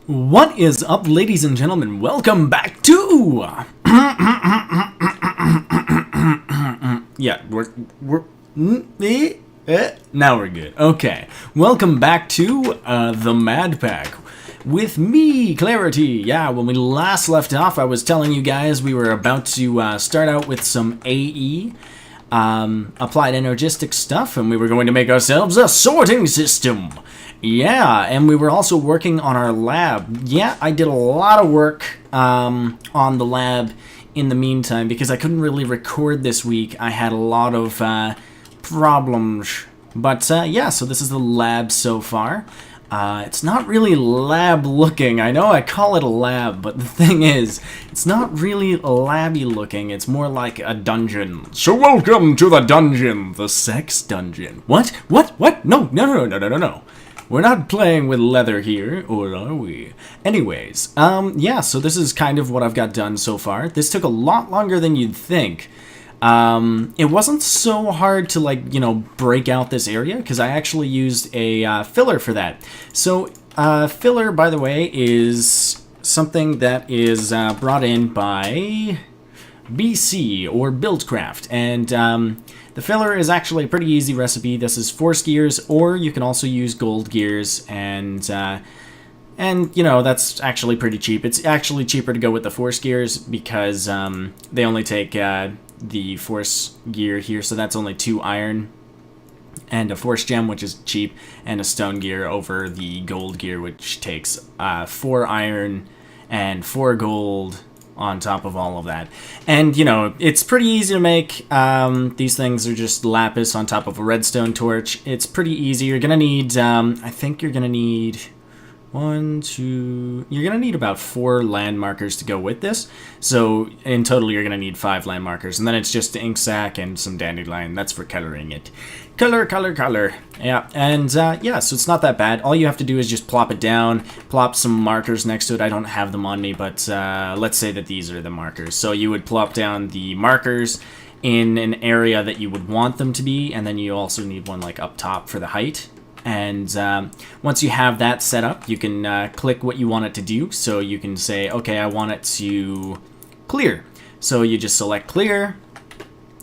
What is up, ladies and gentlemen? Welcome back to... yeah, now we're good. Okay, welcome back to the Madpack with me, Clarity. Yeah, when we last left off, I was telling you guys we were about to start out with some AE, applied Energistics stuff, and we were going to make ourselves a sorting system. Yeah, and we were also working on our lab. Yeah, I did a lot of work on the lab in the meantime because I couldn't really record this week. I had a lot of problems. But yeah, so this is the lab so far. It's not really lab looking. I know I call it a lab, but the thing is, it's not really labby looking. It's more like a dungeon. So welcome to the dungeon, the sex dungeon. What? What? No. We're not playing with leather here, or are we? Anyways, yeah, so this is kind of what I've got done so far. This took a lot longer than you'd think. It wasn't so hard to, like, you know, break out this area, because I actually used a filler for that. So, filler, by the way, is something that is brought in by BC, or Buildcraft, and the filler is actually a pretty easy recipe. This is force gears, or you can also use gold gears, and you know, that's actually pretty cheap. It's actually cheaper to go with the force gears because they only take the force gear here, so that's only 2 iron and a force gem, which is cheap, and a stone gear over the gold gear, which takes 4 iron and 4 gold on top of all of that. And, you know, it's pretty easy to make. These things are just lapis on top of a redstone torch. It's pretty easy. You're gonna need, I think you're gonna need you're gonna need about 4 land markers to go with this. So in total you're gonna need 5 land markers, and then it's just ink sac and some dandelion. That's for coloring it. Color. Yeah, and yeah, so it's not that bad. All you have to do is just plop it down, plop some markers next to it. I don't have them on me, but let's say that these are the markers. So you would plop down the markers in an area that you would want them to be, and then you also need one like up top for the height. And once you have that set up, you can click what you want it to do. So you can say, okay, I want it to clear. So you just select clear,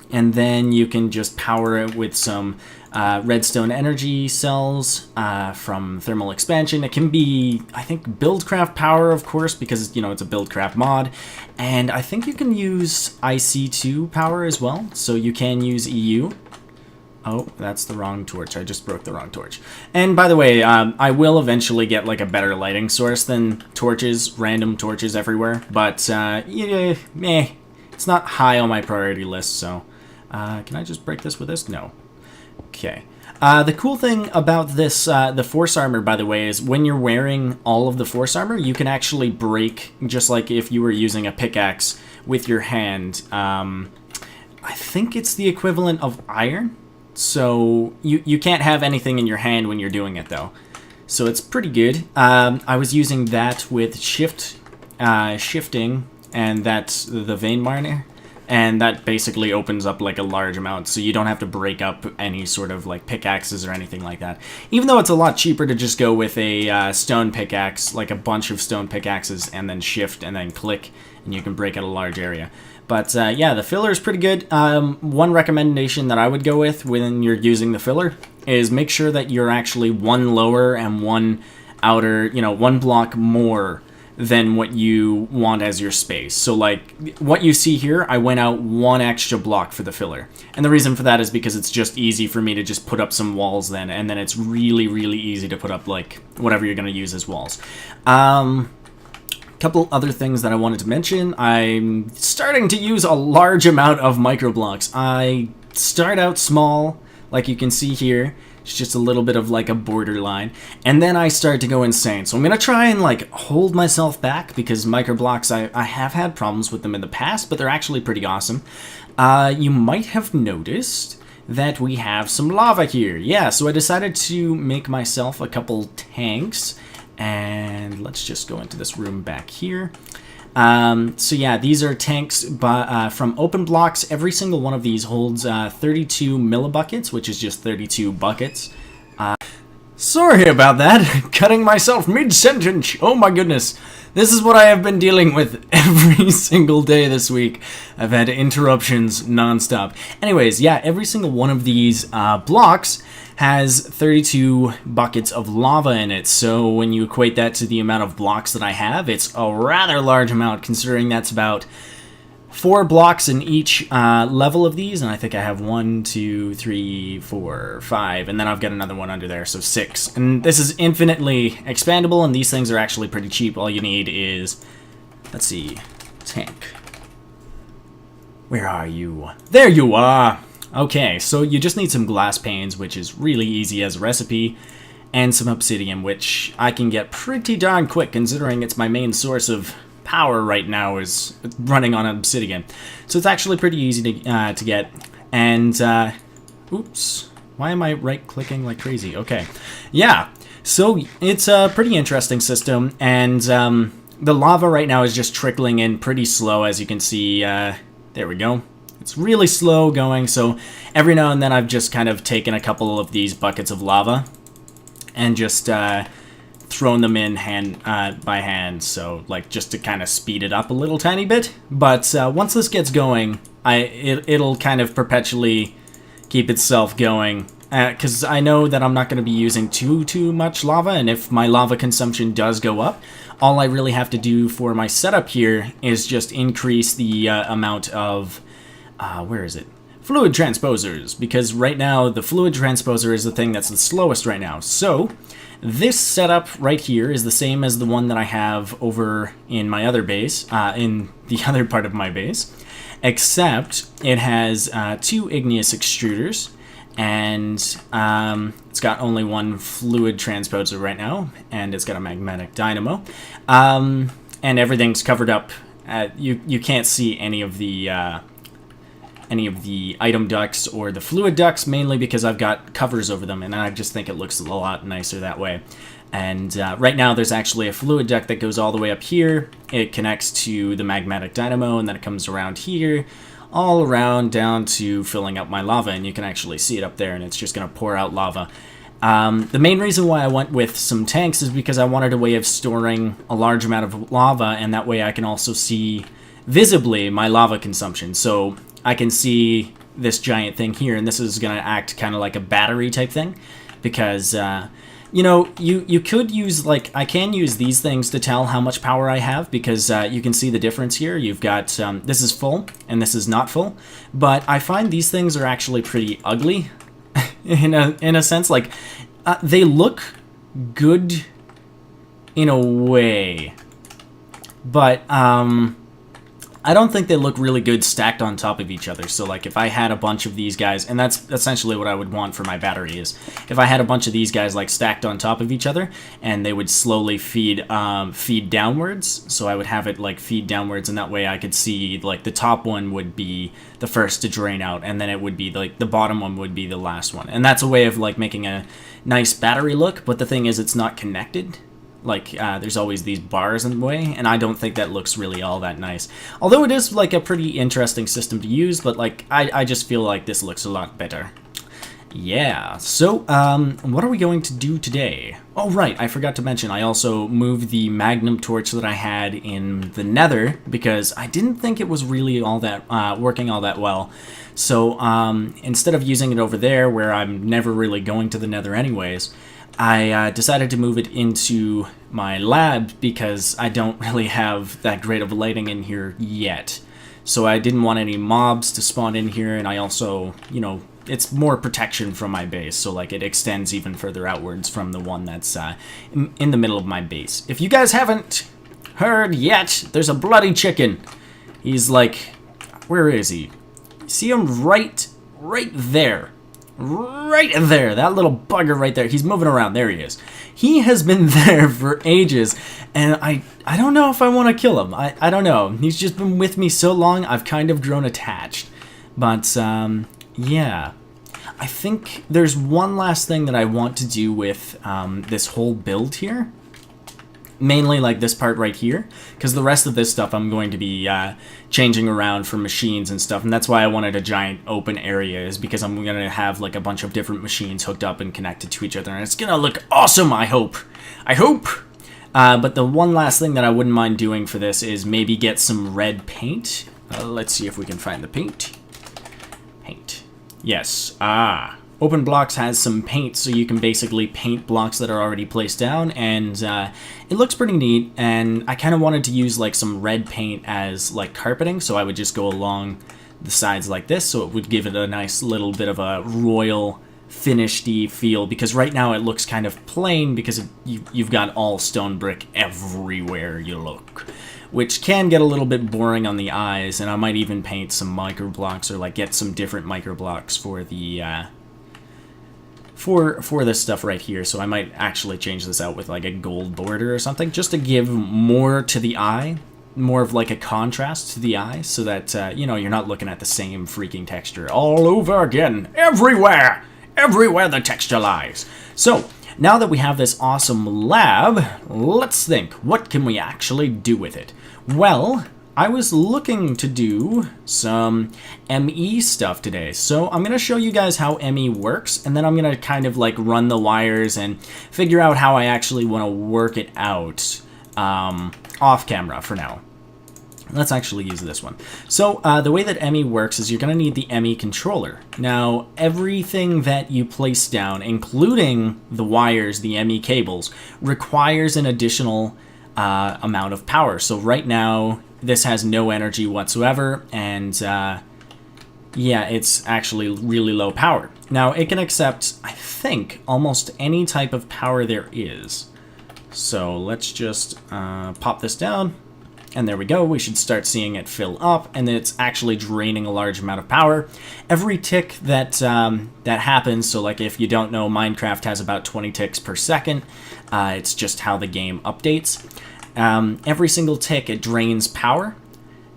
and then you can just power it with some redstone energy cells from thermal expansion. It can be, I think, Buildcraft power, of course, because, you know, it's a Buildcraft mod. And I think you can use IC2 power as well. So you can use EU. Oh, that's the wrong torch. I just broke the wrong torch. And by the way, I will eventually get like a better lighting source than torches, random torches everywhere. But, yeah, meh. It's not high on my priority list, so... can I just break this with this? No. Okay. The cool thing about this, the force armor, by the way, is when you're wearing all of the force armor, you can actually break, just like if you were using a pickaxe with your hand. I think it's the equivalent of iron. So you can't have anything in your hand when you're doing it, though. So it's pretty good. I was using that with shifting, and that's the vein miner. And that basically opens up like a large amount, so you don't have to break up any sort of like pickaxes or anything like that. Even though it's a lot cheaper to just go with a stone pickaxe, like a bunch of stone pickaxes, and then shift and then click, and you can break out a large area. But yeah, the filler is pretty good. One recommendation that I would go with when you're using the filler is make sure that you're actually 1 lower and 1 outer, you know, 1 block more than what you want as your space. So like what you see here, I went out 1 extra block for the filler. And the reason for that is because it's just easy for me to just put up some walls then, and then it's really, really easy to put up like whatever you're going to use as walls. Couple other things that I wanted to mention. I'm starting to use a large amount of microblocks. I start out small, like you can see here. It's just a little bit of like a borderline, and then I start to go insane. So I'm gonna try and like hold myself back, because microblocks, I have had problems with them in the past, but they're actually pretty awesome. You might have noticed that we have some lava here. Yeah, so I decided to make myself a couple tanks. And let's just go into this room back here. So yeah, these are tanks from open blocks. Every single one of these holds 32 millibuckets, which is just 32 buckets. Sorry about that. Cutting myself mid-sentence. Oh my goodness. This is what I have been dealing with every single day this week. I've had interruptions nonstop. Anyways, yeah, every single one of these blocks has 32 buckets of lava in it. So when you equate that to the amount of blocks that I have, it's a rather large amount, considering that's about 4 blocks in each level of these, and I think I have 1, 2, 3, 4, 5, and then I've got another one under there, so 6. And this is infinitely expandable, and these things are actually pretty cheap. All you need is, let's see, tank. Where are you? There you are! Okay, so you just need some glass panes, which is really easy as a recipe, and some obsidian, which I can get pretty darn quick, considering it's my main source of power right now is running on obsidian. So it's actually pretty easy to get. And, oops, why am I right-clicking like crazy? Okay, yeah, so it's a pretty interesting system, and the lava right now is just trickling in pretty slow, as you can see. There we go. It's really slow going, so every now and then I've just kind of taken a couple of these buckets of lava and just thrown them in by hand, so like just to kind of speed it up a little tiny bit. But once this gets going, it'll kind of perpetually keep itself going, because I know that I'm not going to be using too much lava, and if my lava consumption does go up, all I really have to do for my setup here is just increase the amount of where is it? Fluid transposers, because right now the fluid transposer is the thing that's the slowest right now. So this setup right here is the same as the one that I have over in my other base, in the other part of my base, except it has 2 igneous extruders, and it's got only 1 fluid transposer right now, and it's got a magnetic dynamo, and everything's covered up. You can't see any of the item ducts or the fluid ducts, mainly because I've got covers over them, and I just think it looks a lot nicer that way. And right now there's actually a fluid duct that goes all the way up here. It connects to the magnetic dynamo, and then it comes around here, all around down to filling up my lava, and you can actually see it up there, and it's just going to pour out lava. The main reason why I went with some tanks is because I wanted a way of storing a large amount of lava, and that way I can also see visibly my lava consumption. So I can see this giant thing here, and this is going to act kind of like a battery type thing, because, you know, you could use, like, I can use these things to tell how much power I have, because you can see the difference here. You've got, this is full, and this is not full, but I find these things are actually pretty ugly, in a sense. Like, they look good in a way, but, I don't think they look really good stacked on top of each other. So like if I had a bunch of these guys, and that's essentially what I would want for my battery, is if I had a bunch of these guys like stacked on top of each other, and they would slowly feed downwards. So I would have it like feed downwards, and that way I could see like the top one would be the first to drain out, and then it would be like the bottom one would be the last one. And that's a way of like making a nice battery look, but the thing is it's not connected. Like, there's always these bars in the way, and I don't think that looks really all that nice. Although it is, like, a pretty interesting system to use, but, like, I just feel like this looks a lot better. Yeah, so, what are we going to do today? Oh, right, I forgot to mention, I also moved the magnum torch that I had in the nether, because I didn't think it was really all that, working all that well. So, instead of using it over there, where I'm never really going to the nether anyways, I decided to move it into my lab, because I don't really have that great of lighting in here yet. So I didn't want any mobs to spawn in here, and I also, you know, it's more protection from my base, so like it extends even further outwards from the one that's in the middle of my base. If you guys haven't heard yet, there's a bloody chicken. He's like, where is he? See him right there. Right there, that little bugger right there. He's moving around. There he is. He has been there for ages, and I don't know if I want to kill him. I don't know. He's just been with me so long, I've kind of grown attached. But, yeah. I think there's one last thing that I want to do with this whole build here. mainly like this part right here, because the rest of this stuff I'm going to be changing around for machines and stuff, and that's why I wanted a giant open area, is because I'm going to have like a bunch of different machines hooked up and connected to each other, and it's going to look awesome, I hope. But the one last thing that I wouldn't mind doing for this is maybe get some red paint. Let's see if we can find the paint. Paint. Yes. Open Blocks has some paint, so you can basically paint blocks that are already placed down, and it looks pretty neat, and I kind of wanted to use like some red paint as like carpeting, so I would just go along the sides like this, so it would give it a nice little bit of a royal finished-y feel, because right now it looks kind of plain because you've got all stone brick everywhere you look, which can get a little bit boring on the eyes, and I might even paint some micro blocks, or like get some different micro blocks for the for this stuff right here. So I might actually change this out with like a gold border or something, just to give more to the eye, more of like a contrast to the eye, so that you know, you're not looking at the same freaking texture all over again, everywhere the texture lies. So now that we have this awesome lab, let's think, what can we actually do with it? Well, I was looking to do some ME stuff today, so I'm going to show you guys how ME works, and then I'm going to kind of like run the wires and figure out how I actually want to work it out off camera for now. Let's actually use this one. So the way that ME works is you're going to need the ME controller. Now, everything that you place down, including the wires, the ME cables, requires an additional amount of power. So right now, this has no energy whatsoever, and yeah, it's actually really low power. Now, it can accept, I think, almost any type of power there is. So let's just pop this down, and there we go. We should start seeing it fill up, and it's actually draining a large amount of power. Every tick that that happens, so like if you don't know, Minecraft has about 20 ticks per second. It's just how the game updates. Every single tick, it drains power,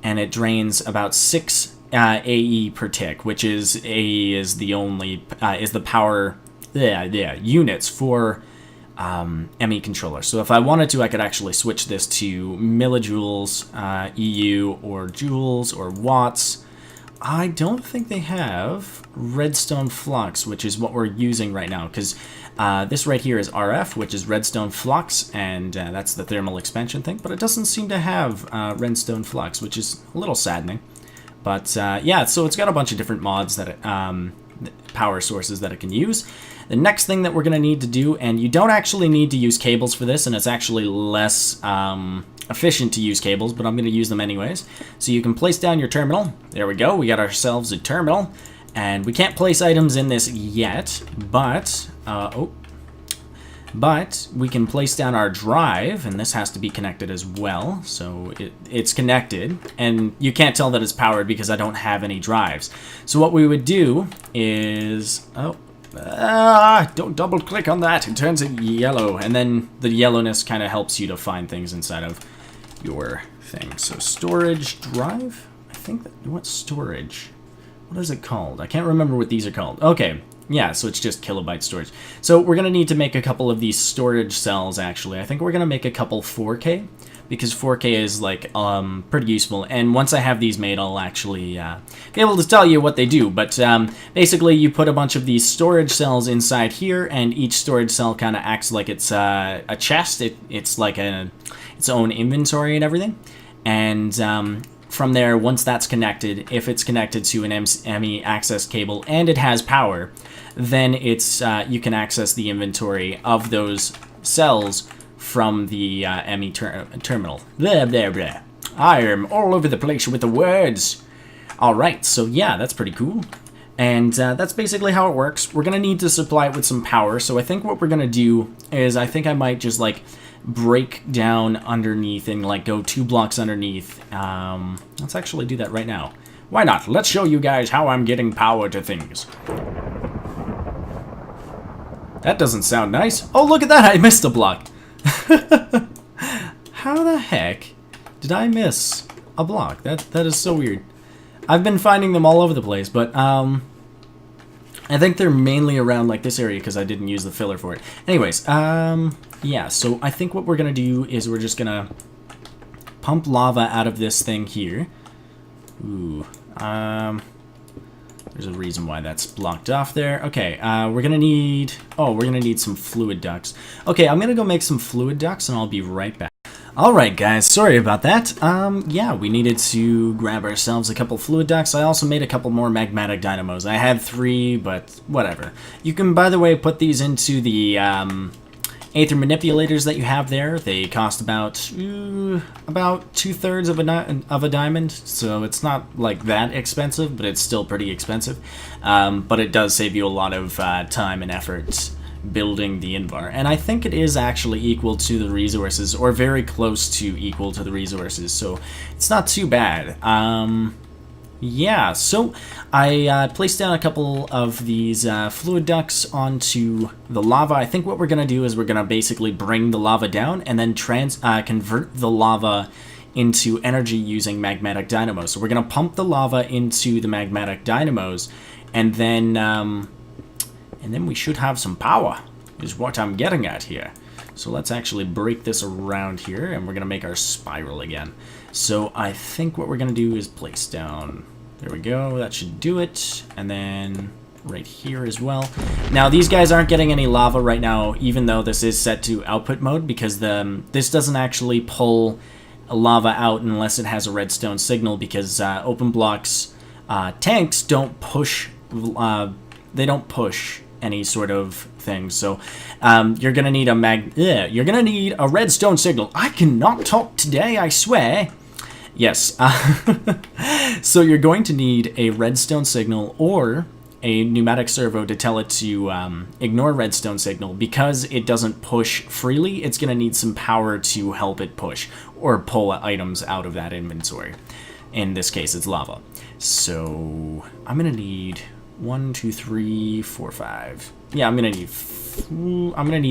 and it drains about 6 AE per tick, which is AE is the only is the power units for ME controller. So if I wanted to, I could actually switch this to millijoules, EU, or joules, or watts. I don't think they have redstone flux, which is what we're using right now, because this right here is RF, which is redstone flux, and that's the thermal expansion thing, but it doesn't seem to have redstone flux, which is a little saddening. But yeah, so it's got a bunch of different mods that power sources that it can use. The next thing that we're going to need to do, and you don't actually need to use cables for this, and it's actually less efficient to use cables, but I'm going to use them anyways. So you can place down your terminal. There we go. We got ourselves a terminal, and we can't place items in this yet, but but we can place down our drive, and this has to be connected as well. So it's connected, and you can't tell that it's powered because I don't have any drives. So what we would do is, don't double click on that, it turns it yellow, and then the yellowness kind of helps you to find things inside of your thing. So storage drive, I think that, what storage? What is it called? I can't remember what these are called. Okay, yeah, so it's just kilobyte storage. So we're going to need to make a couple of these storage cells, actually. I think we're going to make a couple 4K, because 4K is, like, pretty useful. And once I have these made, I'll actually be able to tell you what they do. But basically, you put a bunch of these storage cells inside here, and each storage cell kind of acts like it's a chest. It's like its own inventory and everything. And from there, once that's connected, if it's connected to an ME access cable and it has power, then it's you can access the inventory of those cells from the ME terminal. Blah, blah, blah. I am all over the place with the words. Alright, so yeah, that's pretty cool. And that's basically how it works. We're going to need to supply it with some power, so I think what we're going to do is I think I might just, like, break down underneath and, like, go 2 blocks underneath. Let's actually do that right now. Why not? Let's show you guys how I'm getting power to things. That doesn't sound nice. Oh, look at that! I missed a block. How the heck did I miss a block? That is so weird. I've been finding them all over the place, but I think they're mainly around like this area because I didn't use the filler for it. Anyways, yeah, so I think what we're going to do is we're just going to pump lava out of this thing here. Ooh, there's a reason why that's blocked off there. Okay, we're going to need... Oh, we're going to need some fluid ducts. Okay, I'm going to go make some fluid ducts, and I'll be right back. Alright guys, sorry about that. Yeah, we needed to grab ourselves a couple fluid ducts. I also made a couple more magmatic dynamos. I had 3, but whatever. You can, by the way, put these into the aether manipulators that you have there. They cost about 2/3 of a diamond, so it's not like that expensive, but it's still pretty expensive. But it does save you a lot of time and effort building the invar, and I think it is actually equal to the resources, or very close to equal to the resources, so it's not too bad. Yeah, so I placed down a couple of these fluid ducts onto the lava. I think what we're going to do is we're going to basically bring the lava down and then convert the lava into energy using magmatic dynamos. So we're going to pump the lava into the magmatic dynamos, and then we should have some power, is what I'm getting at here. So let's actually break this around here, and we're going to make our spiral again. So I think what we're going to do is place down... There we go, that should do it. And then right here as well. Now, these guys aren't getting any lava right now, even though this is set to output mode, because this doesn't actually pull lava out unless it has a redstone signal, because open blocks tanks don't push... they don't push any sort of thing, so you're gonna need you're gonna need a redstone signal. I cannot talk today, I swear. Yes, so you're going to need a redstone signal or a pneumatic servo to tell it to ignore redstone signal. Because it doesn't push freely, it's gonna need some power to help it push or pull items out of that inventory. In this case, it's lava. So I'm gonna need 1, 2, 3, 4, 5. Yeah, I'm gonna need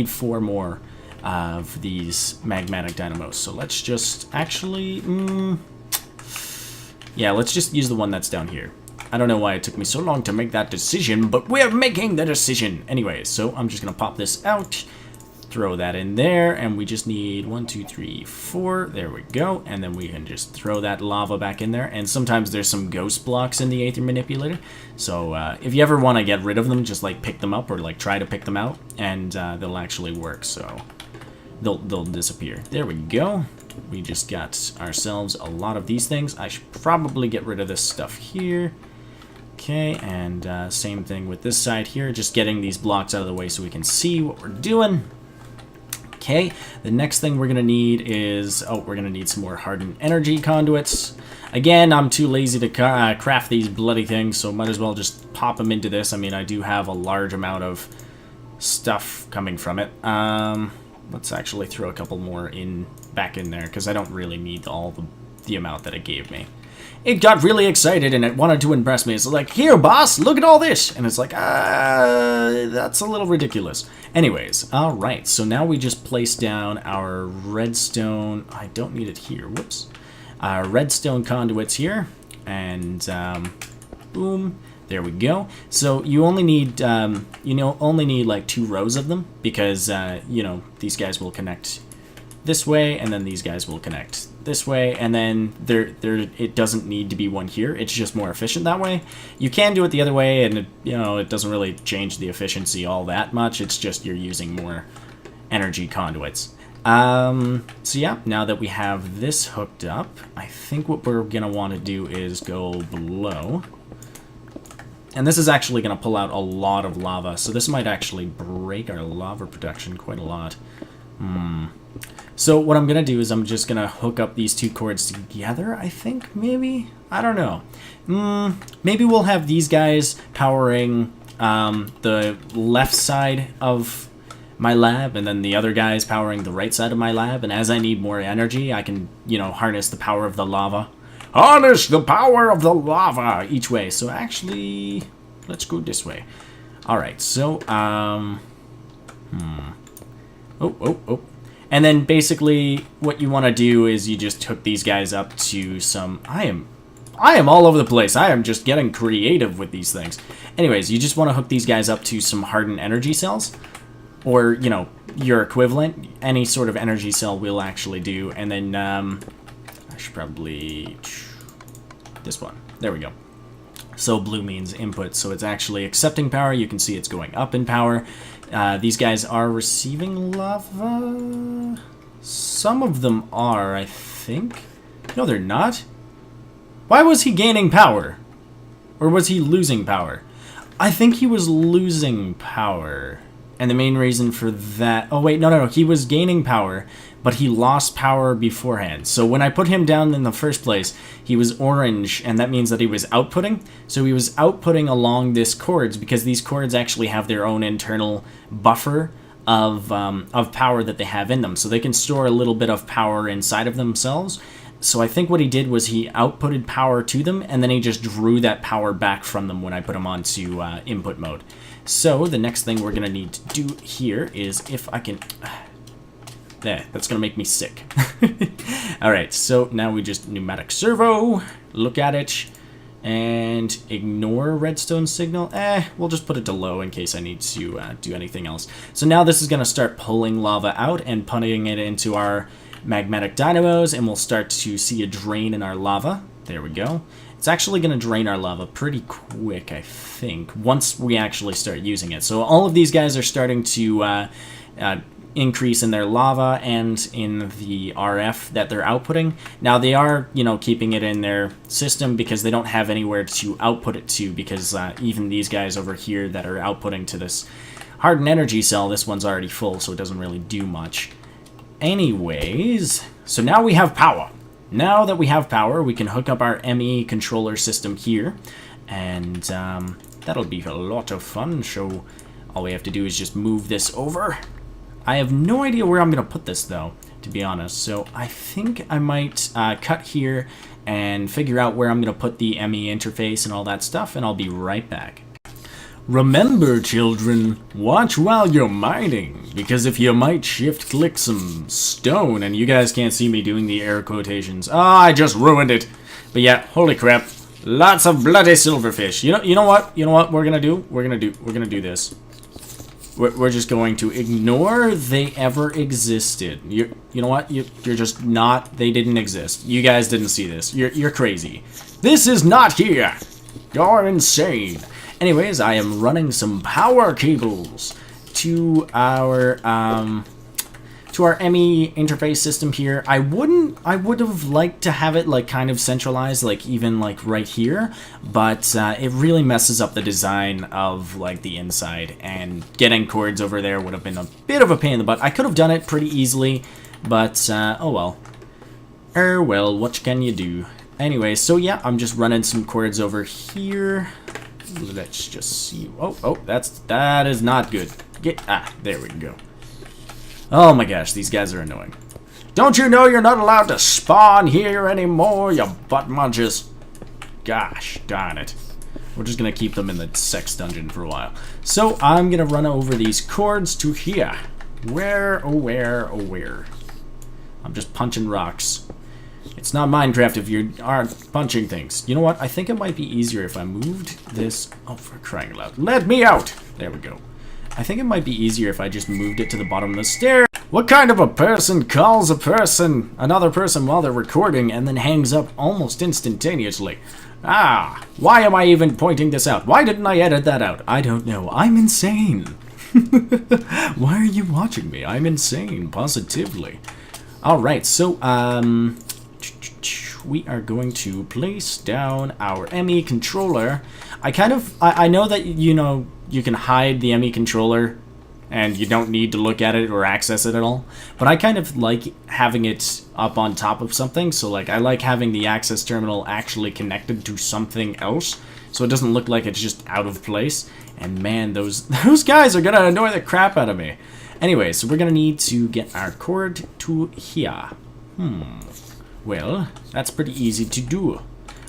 4 more of these magmatic dynamos. So let's just actually, yeah, let's just use the one that's down here. I don't know why it took me so long to make that decision, but we're making the decision anyways. So I'm just gonna pop this out, throw that in there, and we just need 1, 2, 3, 4. There we go, and then we can just throw that lava back in there. And sometimes there's some ghost blocks in the aether manipulator, so if you ever want to get rid of them, just like pick them up or like try to pick them out, and they'll actually work. So they'll disappear. There we go. We just got ourselves a lot of these things. I should probably get rid of this stuff here. Okay, and same thing with this side here. Just getting these blocks out of the way so we can see what we're doing. Okay, the next thing we're going to need is... Oh, we're going to need some more hardened energy conduits. Again, I'm too lazy to craft these bloody things, so might as well just pop them into this. I mean, I do have a large amount of stuff coming from it. Let's actually throw a couple more back in there, because I don't really need all the amount that it gave me. It got really excited and it wanted to impress me. It's like, here, boss, look at all this. And it's like, that's a little ridiculous. Anyways, all right. So now we just place down our redstone. I don't need it here. Whoops. Redstone conduits here. And boom. There we go. So you only need, only need like 2 rows of them, because, these guys will connect this way, and then these guys will connect this way, and then it doesn't need to be one here. It's just more efficient that way. You can do it the other way, and it doesn't really change the efficiency all that much. It's just you're using more energy conduits. So yeah, now that we have this hooked up, I think what we're gonna want to do is go below. And this is actually going to pull out a lot of lava, so this might actually break our lava production quite a lot. So what I'm going to do is I'm just going to hook up these 2 cords together, I think, maybe? I don't know. Maybe we'll have these guys powering the left side of my lab, and then the other guys powering the right side of my lab, and as I need more energy, I can, harness the power of the lava. Harness the power of the lava each way. So actually, let's go this way. All right. So, And then basically, what you want to do is you just hook these guys up to some. I am all over the place. I am just getting creative with these things. Anyways, you just want to hook these guys up to some hardened energy cells, or your equivalent, any sort of energy cell will actually do. And then I should probably... this one. There we go. So blue means input, so it's actually accepting power. You can see it's going up in power. These guys are receiving lava. Some of them are, I think. No, they're not. Why was he gaining power? Or was he losing power? I think he was losing power. And the main reason for that... oh, wait, no. He was gaining power, but he lost power beforehand. So when I put him down in the first place, he was orange, and that means that he was outputting. So he was outputting along this cords, because these cords actually have their own internal buffer of power that they have in them. So they can store a little bit of power inside of themselves. So I think what he did was he outputted power to them, and then he just drew that power back from them when I put him onto input mode. So the next thing we're going to need to do here is if I can... there, that's going to make me sick. Alright, so now we just pneumatic servo, look at it, and ignore redstone signal. We'll just put it to low in case I need to do anything else. So now this is going to start pulling lava out and putting it into our magmatic dynamos, and we'll start to see a drain in our lava. There we go. It's actually going to drain our lava pretty quick, I think, once we actually start using it. So all of these guys are starting to increase in their lava and in the RF that they're outputting. Now they are, keeping it in their system because they don't have anywhere to output it to, because even these guys over here that are outputting to this hardened energy cell, this one's already full, so it doesn't really do much. Anyways, so now we have power. Now that we have power, we can hook up our ME controller system here, and that'll be a lot of fun. So all we have to do is just move this over. I have no idea where I'm going to put this, though, to be honest. So I think I might cut here and figure out where I'm going to put the ME interface and all that stuff, and I'll be right back. Remember, children, watch while you're mining, because if you might shift-click some stone, and you guys can't see me doing the air quotations. Ah, I just ruined it. But yeah, holy crap, lots of bloody silverfish. You know what we're gonna do? We're gonna do this. We're just going to ignore they ever existed. You know what? You're just not. They didn't exist. You guys didn't see this. You're crazy. This is not here. You're insane. Anyways, I am running some power cables to our ME interface system here. I would have liked to have it like kind of centralized, like even like right here, but it really messes up the design of like the inside, and getting cords over there would have been a bit of a pain in the butt. I could have done it pretty easily, but oh well. Well, what can you do? Anyway, so yeah, I'm just running some cords over here. Let's just see. Oh, that is not good. There we go. Oh my gosh, these guys are annoying. Don't you know you're not allowed to spawn here anymore, you butt munchers? Gosh darn it. We're just gonna keep them in the sex dungeon for a while. So I'm gonna run over these cords to here. Where? I'm just punching rocks. It's not Minecraft if you aren't punching things. You know what? I think it might be easier if I moved this... oh, for crying out loud. Let me out! There we go. I think it might be easier if I just moved it to the bottom of the stairs. What kind of a person calls another person while they're recording and then hangs up almost instantaneously? Why am I even pointing this out? Why didn't I edit that out? I don't know. I'm insane. Why are you watching me? I'm insane, positively. Alright, so, we are going to place down our ME controller. I know that, you can hide the ME controller and you don't need to look at it or access it at all, but I kind of like having it up on top of something. So like I like having the access terminal actually connected to something else, so it doesn't look like it's just out of place. And man, those guys are gonna annoy the crap out of me. Anyway, so we're gonna need to get our cord to here. Well, that's pretty easy to do.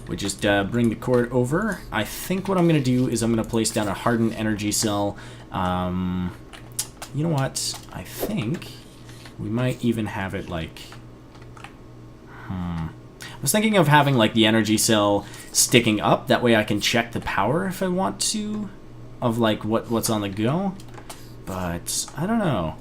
We just bring the cord over. I think what I'm going to do is I'm going to place down a hardened energy cell. You know what? I think we might even have it like... I was thinking of having like the energy cell sticking up. That way I can check the power if I want to, of like what's on the go. But I don't know.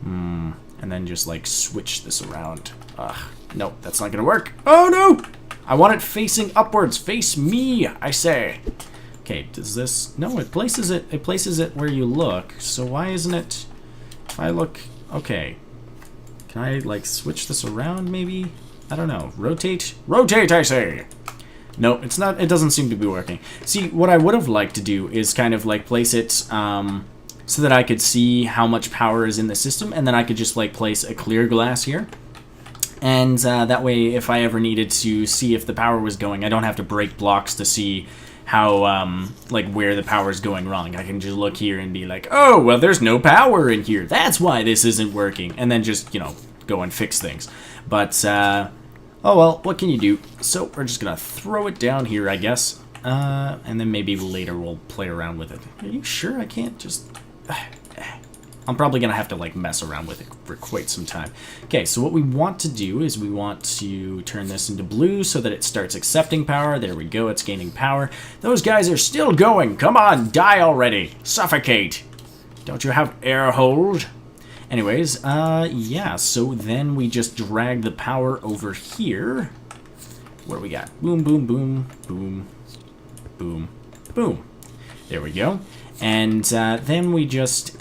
And then just, like, switch this around. Ugh, no, that's not gonna work. Oh, no! I want it facing upwards. Face me, I say. Okay, does this... No, it places it where you look. So why isn't it... If I look... Okay. Can I, like, switch this around, maybe? I don't know. Rotate? Rotate, I say! No, it's not... It doesn't seem to be working. See, what I would have liked to do is kind of, like, place it, so that I could see how much power is in the system, and then I could just, like, place a clear glass here. And that way, if I ever needed to see if the power was going, I don't have to break blocks to see how, like, where the power is going wrong. I can just look here and be like, oh, well, there's no power in here. That's why this isn't working. And then just, you know, go and fix things. But, oh, well, what can you do? So we're just going to throw it down here, I guess. And then maybe later we'll play around with it. Are you sure I can't just... I'm probably going to have to, like, mess around with it for quite some time. Okay, so what we want to do is we want to turn this into blue so that it starts accepting power. There we go, it's gaining power. Those guys are still going. Come on, die already. Suffocate. Don't you have air hold? Anyways, yeah, so then we just drag the power over here. What do we got? Boom, boom, boom, boom, boom, boom. There we go. And then we just...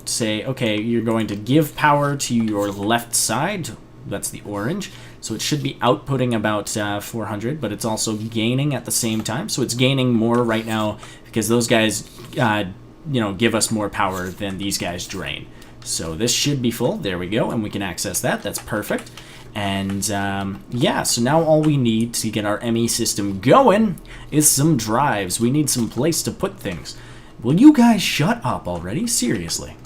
say, okay, you're going to give power to your left side. That's the orange. So it should be outputting about 400, but it's also gaining at the same time. So it's gaining more right now because those guys, you know, give us more power than these guys drain. So this should be full. There we go, and we can access that. That's perfect. And yeah, so now all we need to get our ME system going is some drives. We need some place to put things. Will you guys shut up already? Seriously.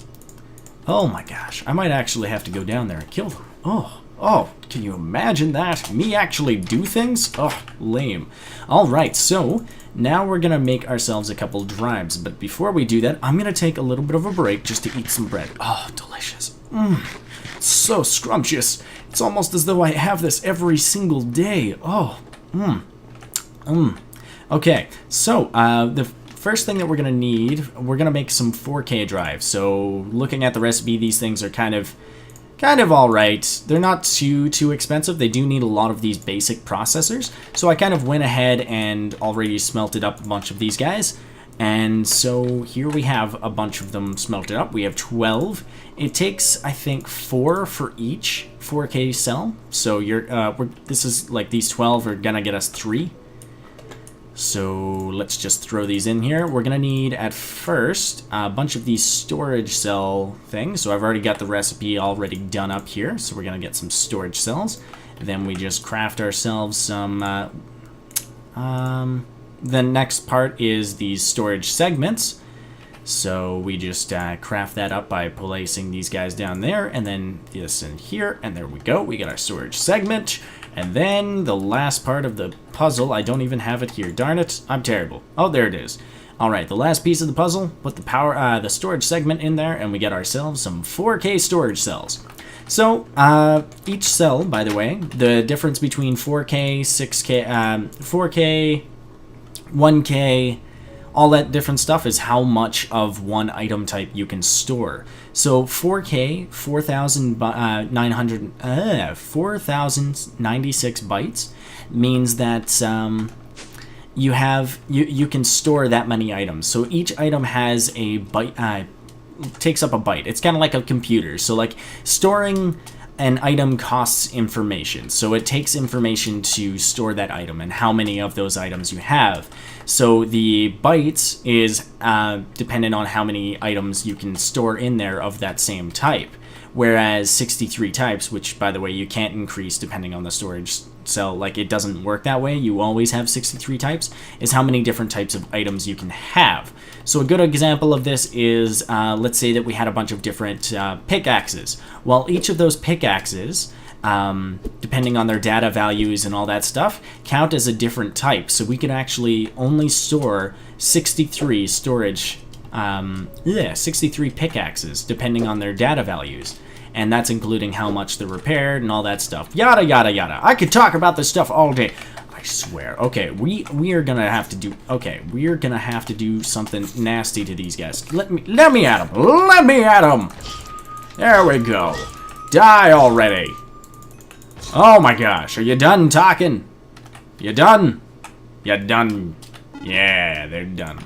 Oh my gosh, I might actually have to go down there and kill them. Oh, can you imagine that? Me actually do things? Oh, lame. Alright, so now we're going to make ourselves a couple drives, but before we do that, I'm going to take a little bit of a break just to eat some bread. Oh, delicious. So scrumptious. It's almost as though I have this every single day. Oh, Okay, so the first thing that we're going to need, we're going to make some 4K drives. So looking at the recipe, these things are kind of alright. They're not too expensive. They do need a lot of these basic processors. So I kind of went ahead and already smelted up a bunch of these guys. And so here we have a bunch of them smelted up. We have 12. It takes, I think, 4 for each 4K cell. So this is like these 12 are going to get us 3. So let's just throw these in here. We're going to need, at first, a bunch of these storage cell things. So I've already got the recipe already done up here. So we're going to get some storage cells. Then we just craft ourselves some... the next part is these storage segments. So we just craft that up by placing these guys down there. And then this in here. And there we go. We got our storage segment. And then the last part of the puzzle, I don't even have it here. Darn it, I'm terrible. Oh, there it is. All right, the last piece of the puzzle, put the storage segment in there, and we get ourselves some 4K storage cells. So, each cell, by the way, the difference between 4K, 6K, 4K, 1K, all that different stuff is how much of one item type you can store. So 4K, 4,096 bytes means that you can store that many items. So each item has a byte, takes up a byte. It's kind of like a computer. So like storing an item costs information. So it takes information to store that item and how many of those items you have. So the bytes is dependent on how many items you can store in there of that same type. Whereas 63 types, which by the way you can't increase depending on the storage cell, like it doesn't work that way, you always have 63 types, is how many different types of items you can have. So a good example of this is, let's say that we had a bunch of different pickaxes. Well, each of those pickaxes, depending on their data values and all that stuff, count as a different type. So we could actually only store 63 storage 63 pickaxes depending on their data values, and that's including how much they're repaired and all that stuff. Yada yada yada. I could talk about this stuff all day, I swear. Okay, we are gonna have to do. Okay, we're gonna have to do something nasty to these guys. Let me at them. Let me at them. There we go. Die already. Oh my gosh, are you done talking? You done? You done? Yeah, they're done.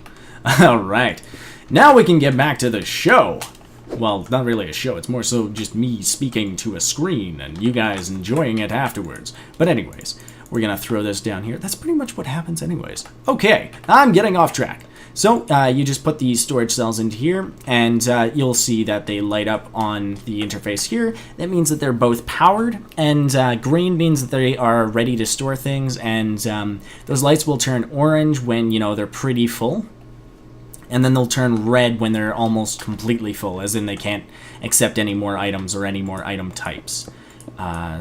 Alright, now we can get back to the show. Well, not really a show, it's more so just me speaking to a screen and you guys enjoying it afterwards. But anyways, we're gonna throw this down here. That's pretty much what happens anyways. Okay, I'm getting off track. So, you just put these storage cells into here, and you'll see that they light up on the interface here. That means that they're both powered, and green means that they are ready to store things, and those lights will turn orange when, you know, they're pretty full. And then they'll turn red when they're almost completely full, as in they can't accept any more items or any more item types.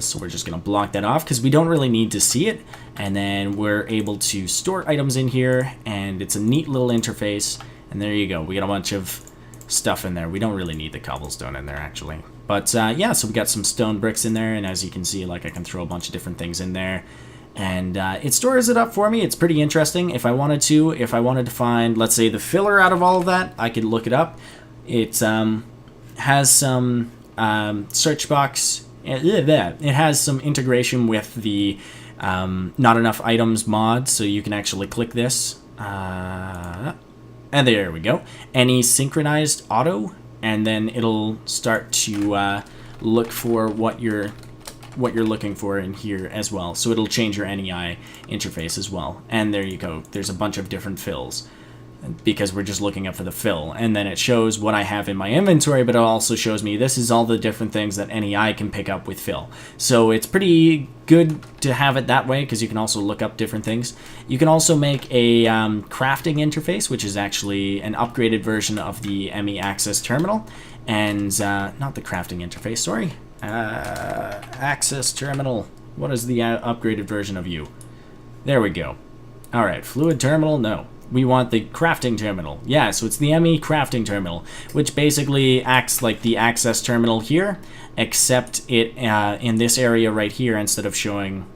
So we're just going to block that off because we don't really need to see it. And then we're able to store items in here, and it's a neat little interface. And there you go. We got a bunch of stuff in there. We don't really need the cobblestone in there, actually. But yeah, so we got some stone bricks in there, and as you can see, like I can throw a bunch of different things in there. And it stores it up for me. It's pretty interesting. If I wanted to find, let's say, the filler out of all of that, I could look it up. It has some search box. It has some integration with the not enough items mod, so you can actually click this. And there we go. Any synchronized auto, and then it'll start to look for what you're looking for in here as well. So it'll change your NEI interface as well. And there you go. There's a bunch of different fills because we're just looking up for the fill. And then it shows what I have in my inventory, but it also shows me this is all the different things that NEI can pick up with fill. So it's pretty good to have it that way because you can also look up different things. You can also make a crafting interface, which is actually an upgraded version of the ME Access Terminal. And not the crafting interface, sorry. Access Terminal. What is the upgraded version of you? There we go. Alright, Fluid Terminal, no. We want the crafting terminal. Yeah, so it's the ME crafting terminal, which basically acts like the access terminal here, except it in this area right here, instead of showing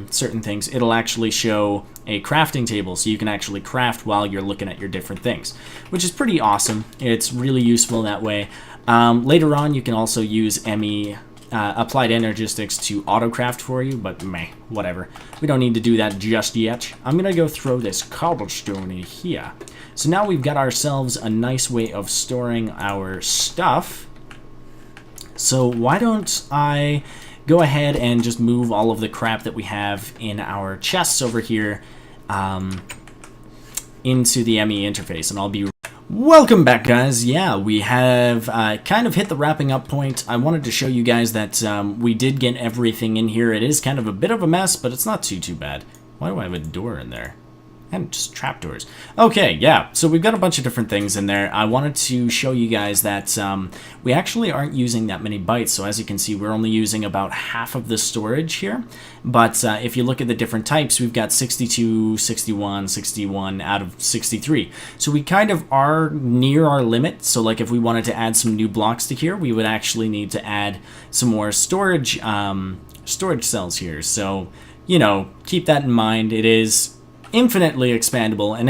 certain things, it'll actually show a crafting table, so you can actually craft while you're looking at your different things, which is pretty awesome. It's really useful that way. Later on, you can also use ME Applied Energistics to autocraft for you, but meh, whatever. We don't need to do that just yet. I'm gonna go throw this cobblestone in here. So now we've got ourselves a nice way of storing our stuff. So why don't I go ahead and just move all of the crap that we have in our chests over here into the ME interface, and I'll be... Welcome back, guys. Yeah, we have kind of hit the wrapping up point. I wanted to show you guys that we did get everything in here. It is kind of a bit of a mess, but it's not too bad. Why do I have a door in there? And just trapdoors. Okay, yeah, so we've got a bunch of different things in there. I wanted to show you guys that we actually aren't using that many bytes. So as you can see, we're only using about half of the storage here. But if you look at the different types, we've got 62, 61, 61 out of 63. So we kind of are near our limit. So like if we wanted to add some new blocks to here, we would actually need to add some more storage cells here. So, you know, keep that in mind. It is infinitely expandable, and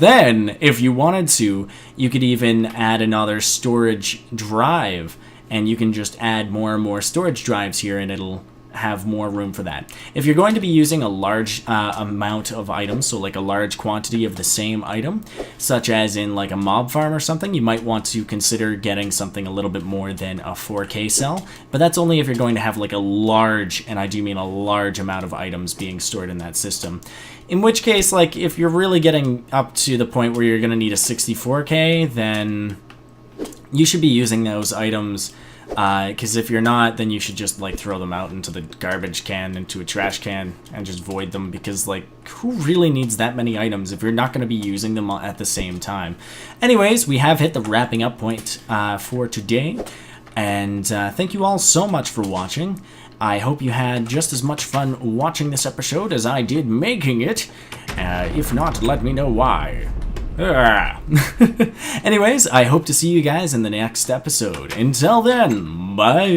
then if you wanted to, you could even add another storage drive, and you can just add more and more storage drives here, and it'll have more room for that. If you're going to be using a large amount of items, so like a large quantity of the same item, such as in like a mob farm or something, you might want to consider getting something a little bit more than a 4K cell, but that's only if you're going to have like a large, and I do mean a large amount of items being stored in that system. In which case, like if you're really getting up to the point where you're going to need a 64K, then you should be using those items. Because if you're not, then you should just like throw them out into the garbage can, into a trash can, and just void them, because like who really needs that many items if you're not going to be using them at the same time? Anyways, we have hit the wrapping up point for today, and thank you all so much for watching. I hope you had just as much fun watching this episode as I did making it. If not, let me know why. Anyways, I hope to see you guys in the next episode. Until then, bye!